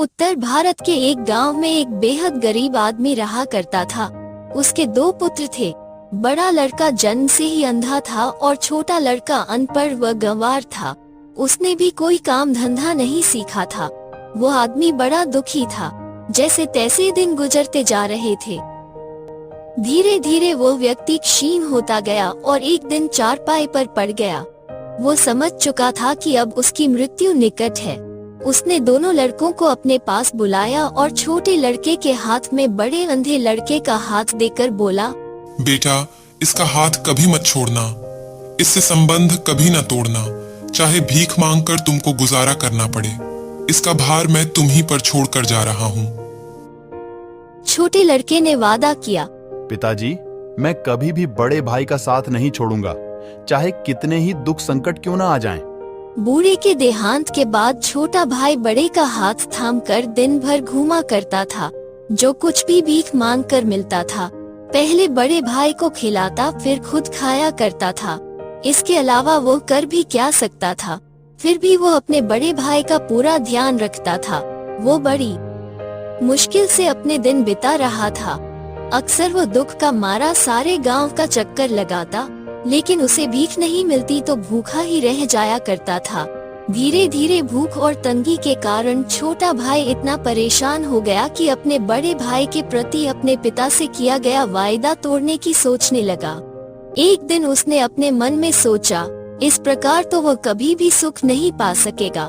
उत्तर भारत के एक गांव में एक बेहद गरीब आदमी रहा करता था। उसके दो पुत्र थे। बड़ा लड़का जन्म से ही अंधा था और छोटा लड़का अनपढ़ व गंवार था। उसने भी कोई काम धंधा नहीं सीखा था। वो आदमी बड़ा दुखी था। जैसे तैसे दिन गुजरते जा रहे थे। धीरे धीरे वो व्यक्ति क्षीण होता गया और एक दिन चारपाई पर पड़ गया। वो समझ चुका था कि अब उसकी मृत्यु निकट है। उसने दोनों लड़कों को अपने पास बुलाया और छोटे लड़के के हाथ में बड़े अंधे लड़के का हाथ देकर बोला, बेटा, इसका हाथ कभी मत छोड़ना, इससे संबंध कभी न तोड़ना, चाहे भीख मांगकर तुमको गुजारा करना पड़े। इसका भार मैं तुम ही पर छोड़कर जा रहा हूँ। छोटे लड़के ने वादा किया, पिताजी, मैं कभी भी बड़े भाई का साथ नहीं छोड़ूंगा, चाहे कितने ही दुख संकट क्यों ना आ जाएं। बूढ़े के देहांत के बाद छोटा भाई बड़े का हाथ थामकर दिन भर घूमा करता था। जो कुछ भी भीख मांग कर मिलता था, पहले बड़े भाई को खिलाता, फिर खुद खाया करता था। इसके अलावा वो कर भी क्या सकता था। फिर भी वो अपने बड़े भाई का पूरा ध्यान रखता था। वो बड़ी मुश्किल से अपने दिन बिता रहा था। अक्सर वो दुख का मारा सारे गांव का चक्कर लगाता, लेकिन उसे भीख नहीं मिलती तो भूखा ही रह जाया करता था। धीरे धीरे भूख और तंगी के कारण छोटा भाई इतना परेशान हो गया कि अपने बड़े भाई के प्रति अपने पिता से किया गया वायदा तोड़ने की सोचने लगा। एक दिन उसने अपने मन में सोचा, इस प्रकार तो वह कभी भी सुख नहीं पा सकेगा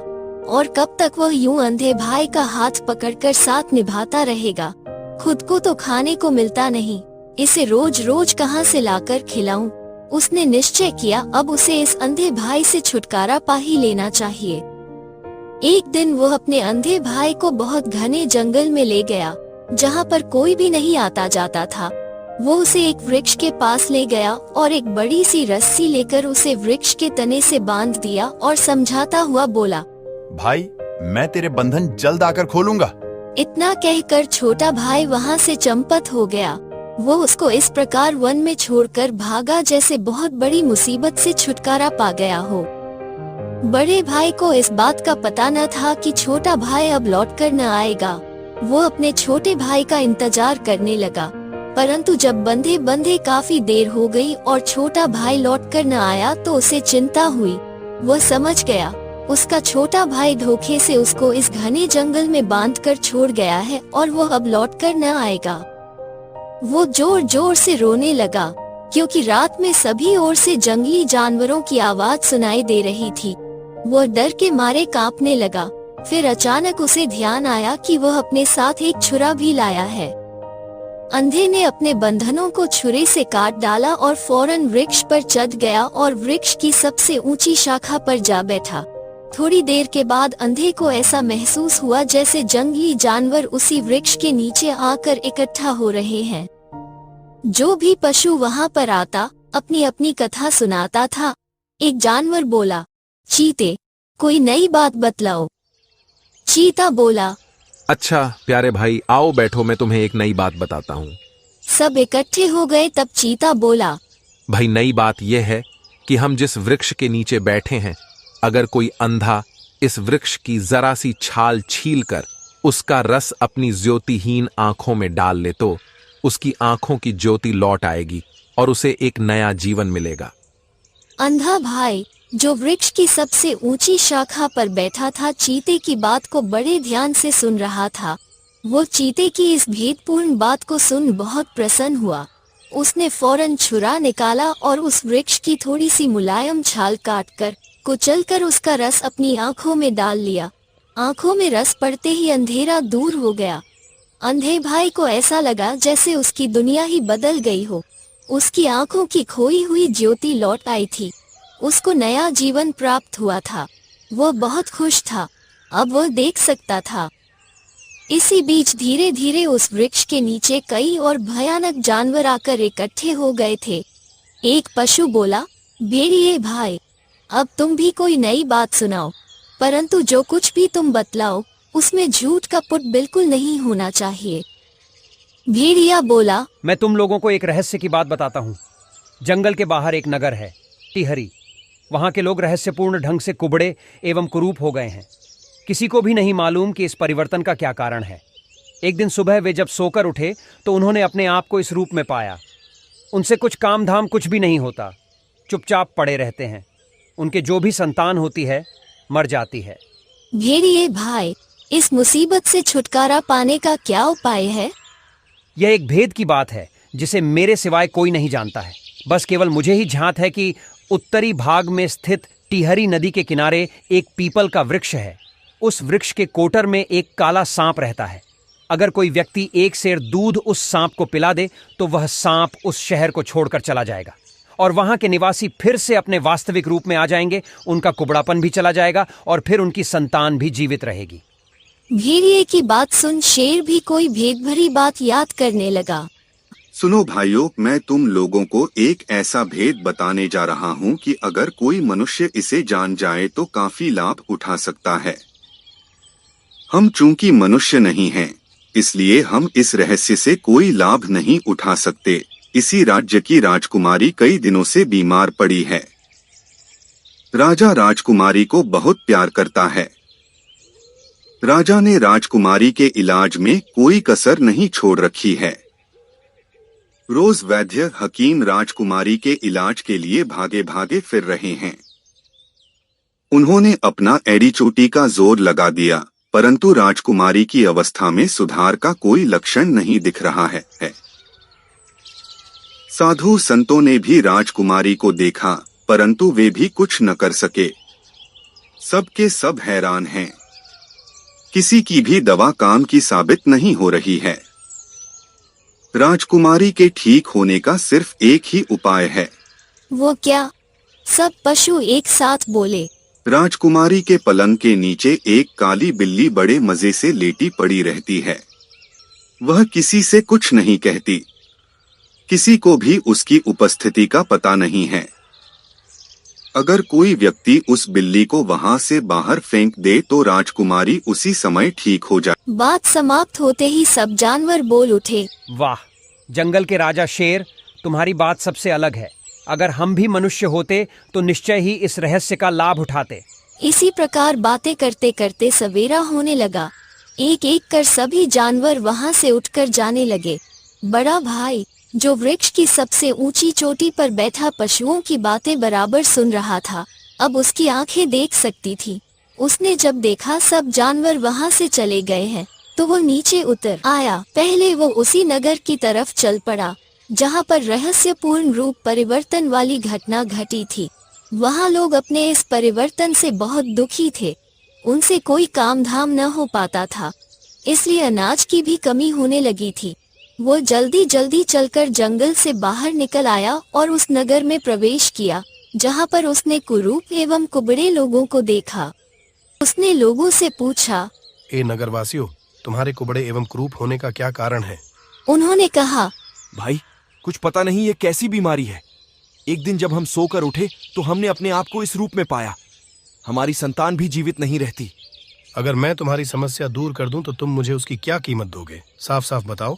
और कब तक वह यूं अंधे भाई का हाथ पकड़कर साथ निभाता रहेगा। खुद को तो खाने को मिलता नहीं, इसे रोज रोज कहां से लाकर खिलाऊं। उसने निश्चय किया, अब उसे इस अंधे भाई से छुटकारा पा ही लेना चाहिए। एक दिन वो अपने अंधे भाई को बहुत घने जंगल में ले गया, जहाँ पर कोई भी नहीं आता जाता था। वो उसे एक वृक्ष के पास ले गया और एक बड़ी सी रस्सी लेकर उसे वृक्ष के तने से बांध दिया और समझाता हुआ बोला, भाई, मैं तेरे बंधन जल्द आकर खोलूंगा। इतना कहकर छोटा भाई वहाँ से चंपत हो गया। वो उसको इस प्रकार वन में छोड़कर भागा जैसे बहुत बड़ी मुसीबत से छुटकारा पा गया हो। बड़े भाई को इस बात का पता न था कि छोटा भाई अब लौटकर न आएगा। वो अपने छोटे भाई का इंतजार करने लगा, परंतु जब बंधे बंधे काफी देर हो गई और छोटा भाई लौटकर न आया तो उसे चिंता हुई। वो समझ गया, उसका छोटा भाई धोखे से उसको इस घने जंगल में बांधकर छोड़ गया है और वो अब लौटकर न आएगा। वो जोर जोर से रोने लगा, क्योंकि रात में सभी ओर से जंगली जानवरों की आवाज सुनाई दे रही थी। वो डर के मारे कांपने लगा। फिर अचानक उसे ध्यान आया कि वह अपने साथ एक छुरा भी लाया है। अंधे ने अपने बंधनों को छुरे से काट डाला और फौरन वृक्ष पर चढ़ गया और वृक्ष की सबसे ऊंची शाखा पर जा बैठा। थोड़ी देर के बाद अंधे को ऐसा महसूस हुआ जैसे जंगली जानवर उसी वृक्ष के नीचे आकर इकट्ठा हो रहे हैं। जो भी पशु वहाँ पर आता, अपनी अपनी कथा सुनाता था। एक जानवर बोला, चीते, कोई नई बात बतलाओ। चीता बोला, अच्छा प्यारे भाई, आओ बैठो, मैं तुम्हें एक नई बात बताता हूँ। सब इकट्ठे हो गए। तब चीता बोला, भाई, नई बात यह है कि हम जिस वृक्ष के नीचे बैठे हैं, अगर कोई अंधा इस वृक्ष की जरा सी छाल छील कर उसका रस अपनी ज्योतिहीन आंखों में डाल ले तो उसकी आंखों की ज्योति लौट आएगी और उसे एक नया जीवन मिलेगा। अंधा भाई, जो वृक्ष की सबसे ऊंची शाखा पर बैठा था, चीते की बात को बड़े ध्यान से सुन रहा था। वो चीते की इस भेदपूर्ण बात को सुन बहुत प्रसन्न हुआ। उसने फौरन छुरा निकाला और उस वृक्ष की थोड़ी सी मुलायम छाल काटकर कुचलकर उसका रस अपनी आंखों में डाल लिया। आंखों में रस पड़ते ही अंधेरा दूर हो गया। अंधे भाई को ऐसा लगा जैसे उसकी दुनिया ही बदल गई हो। उसकी आंखों की खोई हुई ज्योति लौट आई थी। उसको नया जीवन प्राप्त हुआ था। वो बहुत खुश था। अब वो देख सकता था। इसी बीच धीरे धीरे उस वृक्ष के नीचे कई और भयानक जानवर आकर इकट्ठे हो गए थे। एक पशु बोला, भेड़िए भाई, अब तुम भी कोई नई बात सुनाओ, परंतु जो कुछ भी तुम बतलाओ उसमें झूठ का पुट बिल्कुल नहीं होना चाहिए। भेड़िया बोला, मैं तुम लोगों को एक रहस्य की बात बताता हूँ। जंगल के बाहर एक नगर है, टिहरी। वहाँ के लोग रहस्यपूर्ण ढंग से कुबड़े एवं कुरूप हो गए हैं। किसी को भी नहीं मालूम कि इस परिवर्तन का क्या कारण है। एक दिन सुबह वे जब सोकर उठे तो उन्होंने अपने आप को इस रूप में पाया। उनसे कुछ काम धाम कुछ भी नहीं होता, चुपचाप पड़े रहते हैं। उनके जो भी संतान होती है मर जाती है। भेड़िए भाई, इस मुसीबत से छुटकारा पाने का क्या उपाय है? यह एक भेद की बात है जिसे मेरे सिवाय कोई नहीं जानता है। बस केवल मुझे ही झांत है कि उत्तरी भाग में स्थित टिहरी नदी के किनारे एक पीपल का वृक्ष है। उस वृक्ष के कोटर में एक काला सांप रहता है। अगर कोई व्यक्ति एक सेर दूध उस सांप को पिला दे तो वह सांप उस शहर को छोड़कर चला जाएगा और वहां के निवासी फिर से अपने वास्तविक रूप में आ जाएंगे। उनका कुबड़ापन भी चला जाएगा और फिर उनकी संतान भी जीवित रहेगी। भेड़िए की बात सुन शेर भी कोई भेद भरी बात याद करने लगा। सुनो भाइयों, मैं तुम लोगों को एक ऐसा भेद बताने जा रहा हूँ कि अगर कोई मनुष्य इसे जान जाए तो काफी लाभ उठा सकता है। हम चूंकि मनुष्य नहीं हैं, इसलिए हम इस रहस्य से कोई लाभ नहीं उठा सकते। इसी राज्य की राजकुमारी कई दिनों से बीमार पड़ी है। राजा राजकुमारी को बहुत प्यार करता है। राजा ने राजकुमारी के इलाज में कोई कसर नहीं छोड़ रखी है। रोज वैद्य हकीम राजकुमारी के इलाज के लिए भागे भागे फिर रहे हैं। उन्होंने अपना एड़ी चोटी का जोर लगा दिया, परंतु राजकुमारी की अवस्था में सुधार का कोई लक्षण नहीं दिख रहा है। साधु संतों ने भी राजकुमारी को देखा, परंतु वे भी कुछ न कर सके। सब के सब हैरान हैं। किसी की भी दवा काम की साबित नहीं हो रही है। राजकुमारी के ठीक होने का सिर्फ एक ही उपाय है। वो क्या? सब पशु एक साथ बोले। राजकुमारी के पलंग के नीचे एक काली बिल्ली बड़े मजे से लेटी पड़ी रहती है। वह किसी से कुछ नहीं कहती। किसी को भी उसकी उपस्थिति का पता नहीं है। अगर कोई व्यक्ति उस बिल्ली को वहां से बाहर फेंक दे तो राजकुमारी उसी समय ठीक हो जाए। बात समाप्त होते ही सब जानवर बोल उठे। वाह, जंगल के राजा शेर, तुम्हारी बात सबसे अलग है। अगर हम भी मनुष्य होते तो निश्चय ही इस रहस्य का लाभ उठाते। इसी प्रकार बातें करते करते सवेरा होने लगा। एक एक कर सभी जानवर वहां से उठकर जाने लगे। बड़ा भाई, जो वृक्ष की सबसे ऊंची चोटी पर बैठा पशुओं की बातें बराबर सुन रहा था, अब उसकी आंखें देख सकती थी। उसने जब देखा सब जानवर वहां से चले गए हैं, तो वो नीचे उतर आया। पहले वो उसी नगर की तरफ चल पड़ा जहां पर रहस्यपूर्ण रूप परिवर्तन वाली घटना घटी थी। वहां लोग अपने इस परिवर्तन से बहुत दुखी थे। उनसे कोई काम धाम न हो पाता था, इसलिए अनाज की भी कमी होने लगी थी। वो जल्दी जल्दी चलकर जंगल से बाहर निकल आया और उस नगर में प्रवेश किया जहां पर उसने कुरूप एवं कुबड़े लोगों को देखा। उसने लोगों से पूछा, ए नगरवासियों, तुम्हारे कुबड़े एवं कुरूप होने का क्या कारण है? उन्होंने कहा, भाई, कुछ पता नहीं ये कैसी बीमारी है। एक दिन जब हम सोकर उठे तो हमने अपने आप को इस रूप में पाया। हमारी संतान भी जीवित नहीं रहती। अगर मैं तुम्हारी समस्या दूर कर दूं तो तुम मुझे उसकी क्या कीमत दोगे? साफ साफ बताओ।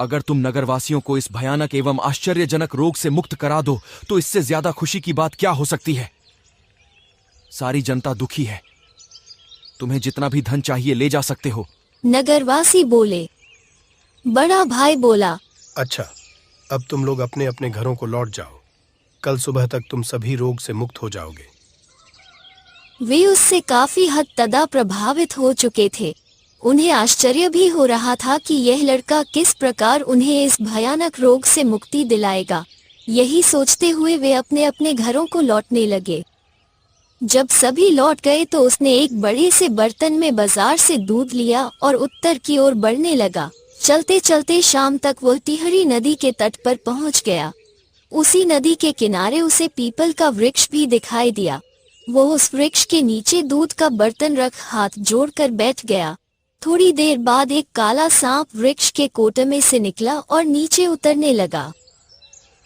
अगर तुम नगरवासियों को इस भयानक एवं आश्चर्यजनक रोग से मुक्त करा दो तो इससे ज्यादा खुशी की बात क्या हो सकती है। सारी जनता दुखी है। तुम्हें जितना भी धन चाहिए ले जा सकते हो। नगरवासी बोले। बड़ा भाई बोला, अच्छा, अब तुम लोग अपने अपने घरों को लौट जाओ। कल सुबह तक तुम सभी रोग से मुक्त हो जाओगे। वे उससे काफी हद तक प्रभावित हो चुके थे। उन्हें आश्चर्य भी हो रहा था कि यह लड़का किस प्रकार उन्हें इस भयानक रोग से मुक्ति दिलाएगा। यही सोचते हुए वे अपने अपने घरों को लौटने लगे। जब सभी लौट गए तो उसने एक बड़े से बर्तन में बाजार से दूध लिया और उत्तर की ओर बढ़ने लगा। चलते चलते शाम तक वह टिहरी नदी के तट पर पहुंच गया। उसी नदी के किनारे उसे पीपल का वृक्ष भी दिखाई दिया। वो उस वृक्ष के नीचे दूध का बर्तन रख हाथ जोड़कर बैठ गया। थोड़ी देर बाद एक काला सांप वृक्ष के कोटे में से निकला और नीचे उतरने लगा।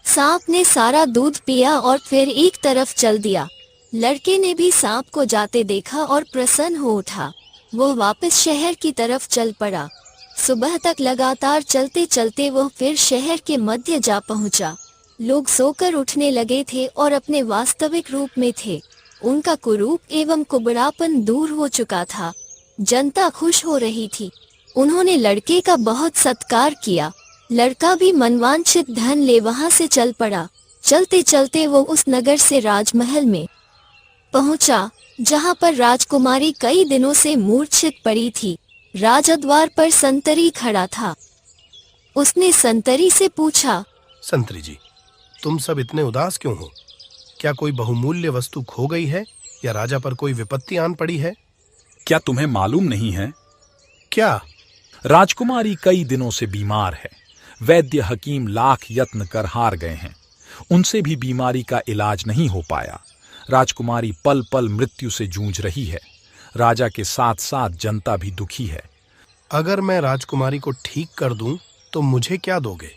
सांप ने सारा दूध पिया और फिर एक तरफ चल दिया। लड़के ने भी सांप को जाते देखा और प्रसन्न हो उठा। वो वापस शहर की तरफ चल पड़ा। सुबह तक लगातार चलते चलते वो फिर शहर के मध्य जा पहुंचा। लोग सोकर उठने लगे थे और अपने वास्तविक रूप में थे। उनका कुरूप एवं कुबड़ापन दूर हो चुका था। जनता खुश हो रही थी। उन्होंने लड़के का बहुत सत्कार किया। लड़का भी मनवांछित धन ले वहां से चल पड़ा। चलते चलते वो उस नगर से राजमहल में पहुंचा, जहां पर राजकुमारी कई दिनों से मूर्छित पड़ी थी। राजद्वार पर संतरी खड़ा था। उसने संतरी से पूछा, संतरी जी, तुम सब इतने उदास क्यों हो? क्या कोई बहुमूल्य वस्तु खो गई है या राजा पर कोई विपत्ति आन पड़ी है? क्या तुम्हें मालूम नहीं है? क्या? राजकुमारी कई दिनों से बीमार है। वैद्य हकीम लाख यत्न कर हार गए हैं। उनसे भी बीमारी का इलाज नहीं हो पाया। राजकुमारी पल पल मृत्यु से जूझ रही है। राजा के साथ साथ जनता भी दुखी है। अगर मैं राजकुमारी को ठीक कर दूं तो मुझे क्या दोगे?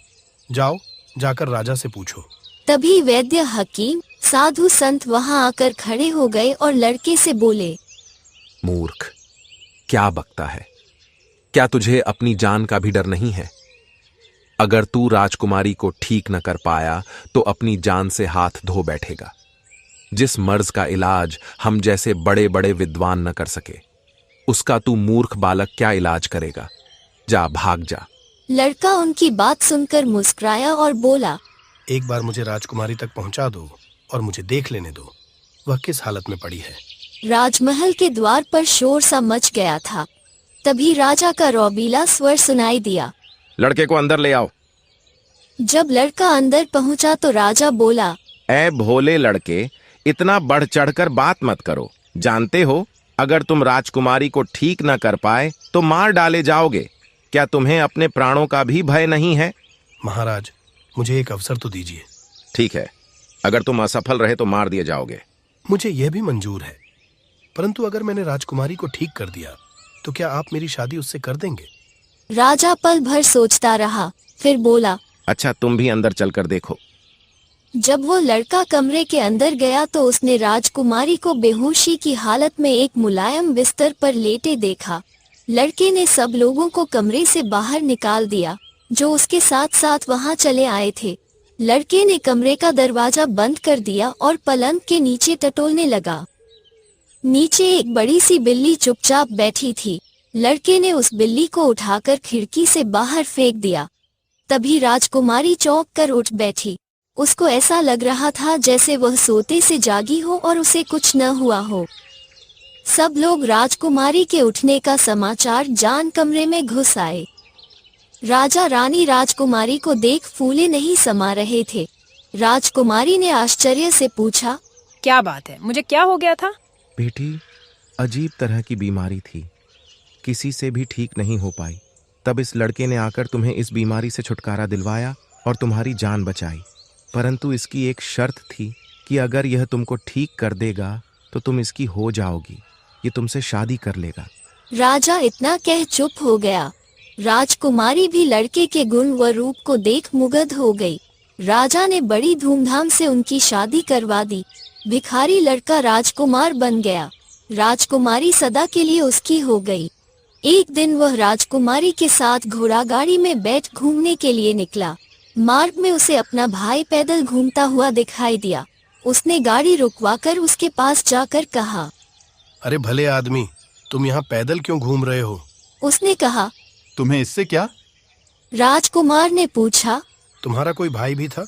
जाओ, जाकर राजा से पूछो। तभी वैद्य हकीम साधु संत वहां आकर खड़े हो गए और लड़के से बोले, मूर्ख, क्या बकता है? क्या तुझे अपनी जान का भी डर नहीं है? अगर तू राजकुमारी को ठीक न कर पाया तो अपनी जान से हाथ धो बैठेगा। जिस मर्ज का इलाज हम जैसे बड़े बड़े विद्वान न कर सके, उसका तू मूर्ख बालक क्या इलाज करेगा? जा, भाग जा। लड़का उनकी बात सुनकर मुस्कुराया और बोला, एक बार मुझे राजकुमारी तक पहुंचा दो और मुझे देख लेने दो, वह किस हालत में पड़ी है। राजमहल के द्वार पर शोर सा मच गया था। तभी राजा का रौबीला स्वर सुनाई दिया, लड़के को अंदर ले आओ। जब लड़का अंदर पहुंचा तो राजा बोला, ऐ भोले लड़के, इतना बढ़ चढ़कर बात मत करो। जानते हो, अगर तुम राजकुमारी को ठीक न कर पाए तो मार डाले जाओगे। क्या तुम्हें अपने प्राणों का भी भय नहीं है? महाराज, मुझे एक अवसर तो दीजिए। ठीक है, अगर तुम असफल रहे तो मार दिए जाओगे। मुझे यह भी मंजूर है, परंतु अगर मैंने राजकुमारी को ठीक कर दिया तो क्या आप मेरी शादी उससे कर देंगे? राजा पल भर सोचता रहा, फिर बोला, अच्छा, तुम भी अंदर चलकर देखो। जब वो लड़का कमरे के अंदर गया तो उसने राजकुमारी को बेहोशी की हालत में एक मुलायम बिस्तर पर लेटे देखा। लड़के ने सब लोगों को कमरे से बाहर निकाल दिया, जो उसके साथ साथ वहां चले आए थे। लड़के ने कमरे का दरवाजा बंद कर दिया और पलंग के नीचे टटोलने लगा। नीचे एक बड़ी सी बिल्ली चुपचाप बैठी थी। लड़के ने उस बिल्ली को उठाकर खिड़की से बाहर फेंक दिया। तभी राजकुमारी चौंक कर उठ बैठी। उसको ऐसा लग रहा था जैसे वह सोते से जागी हो और उसे कुछ न हुआ हो। सब लोग राजकुमारी के उठने का समाचार जान कमरे में घुस आए। राजा रानी राजकुमारी को देख फूले नहीं समा रहे थे। राजकुमारी ने आश्चर्य से पूछा, क्या बात है? मुझे क्या हो गया था? बेटी, अजीब तरह की बीमारी थी, किसी से भी ठीक नहीं हो पाई। तब इस लड़के ने आकर तुम्हें इस बीमारी से छुटकारा दिलवाया और तुम्हारी जान बचाई। परंतु इसकी एक शर्त थी कि अगर यह तुमको ठीक कर देगा तो तुम इसकी हो जाओगी, ये तुमसे शादी कर लेगा। राजा इतना कह चुप हो गया। राजकुमारी भी लड़के के गुण व रूप को देख मुग्ध हो गई। राजा ने बड़ी धूमधाम से उनकी शादी करवा दी। भिखारी लड़का राजकुमार बन गया। राजकुमारी सदा के लिए उसकी हो गई। एक दिन वह राजकुमारी के साथ घोड़ागाड़ी में बैठ घूमने के लिए निकला। मार्ग में उसे अपना भाई पैदल घूमता हुआ दिखाई दिया। उसने गाड़ी रुकवाकर उसके पास जाकर कहा, अरे भले आदमी, तुम यहाँ पैदल क्यों घूम रहे हो? उसने कहा, तुम्हें इससे क्या? राजकुमार ने पूछा, तुम्हारा कोई भाई भी था?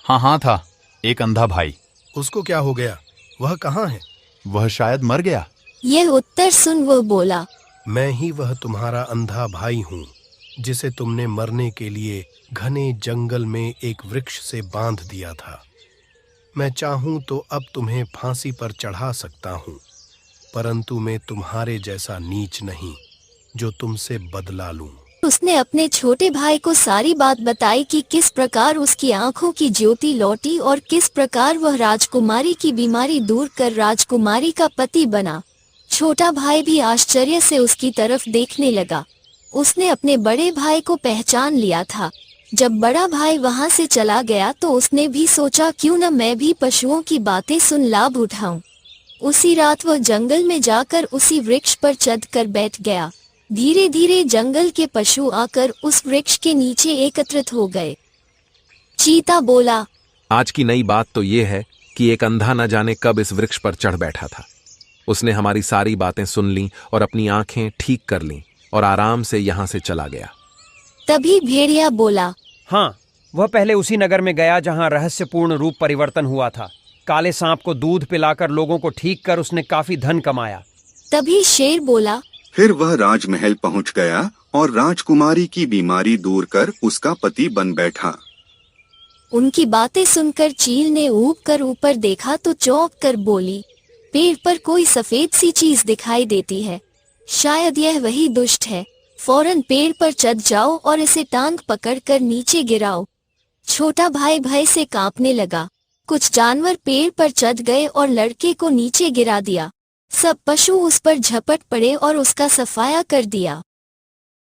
हाँ था, एक अंधा भाई। उसको क्या हो गया? वह कहाँ है? वह शायद मर गया। यह उत्तर सुन वह बोला, मैं ही वह तुम्हारा अंधा भाई हूँ, जिसे तुमने मरने के लिए घने जंगल में एक वृक्ष से बांध दिया था। मैं चाहूं तो अब तुम्हें फांसी पर चढ़ा सकता हूँ, परंतु मैं तुम्हारे जैसा नीच नहीं जो तुमसे बदला लूं। उसने अपने छोटे भाई को सारी बात बताई कि किस प्रकार उसकी आंखों की ज्योति लौटी और किस प्रकार वह राजकुमारी की बीमारी दूर कर राजकुमारी का पति बना। छोटा भाई भी आश्चर्य से उसकी तरफ देखने लगा। उसने अपने बड़े भाई को पहचान लिया था। जब बड़ा भाई वहां से चला गया तो उसने भी सोचा क्यों न मैं भी पशुओं की बातें सुन लाभ उठाऊं। उसी रात वह जंगल में जाकर उसी वृक्ष पर चढ़कर बैठ गया। धीरे धीरे जंगल के पशु आकर उस वृक्ष के नीचे एकत्रित हो गए। चीता बोला, आज की नई बात तो ये है कि एक अंधा न जाने कब इस वृक्ष पर चढ़ बैठा था। उसने हमारी सारी बातें सुन लीं और अपनी आंखें ठीक कर लीं और आराम से यहां से चला गया। तभी भेड़िया बोला, हाँ, वह पहले उसी नगर में गया जहां रहस्यपूर्ण रूप परिवर्तन हुआ था। काले सांप को दूध पिलाकर लोगों को ठीक कर उसने काफी धन कमाया। तभी शेर बोला, फिर वह राजमहल पहुंच गया और राजकुमारी की बीमारी दूर कर उसका पति बन बैठा। उनकी बातें सुनकर चील ने ऊब कर ऊपर देखा तो चौंक कर बोली, पेड़ पर कोई सफेद सी चीज दिखाई देती है, शायद यह वही दुष्ट है। फौरन पेड़ पर चढ़ जाओ और इसे टांग पकड़कर नीचे गिराओ। छोटा भाई भय से कांपने लगा। कुछ जानवर पेड़ पर चढ़ गए और लड़के को नीचे गिरा दिया। सब पशु उस पर झपट पड़े और उसका सफाया कर दिया।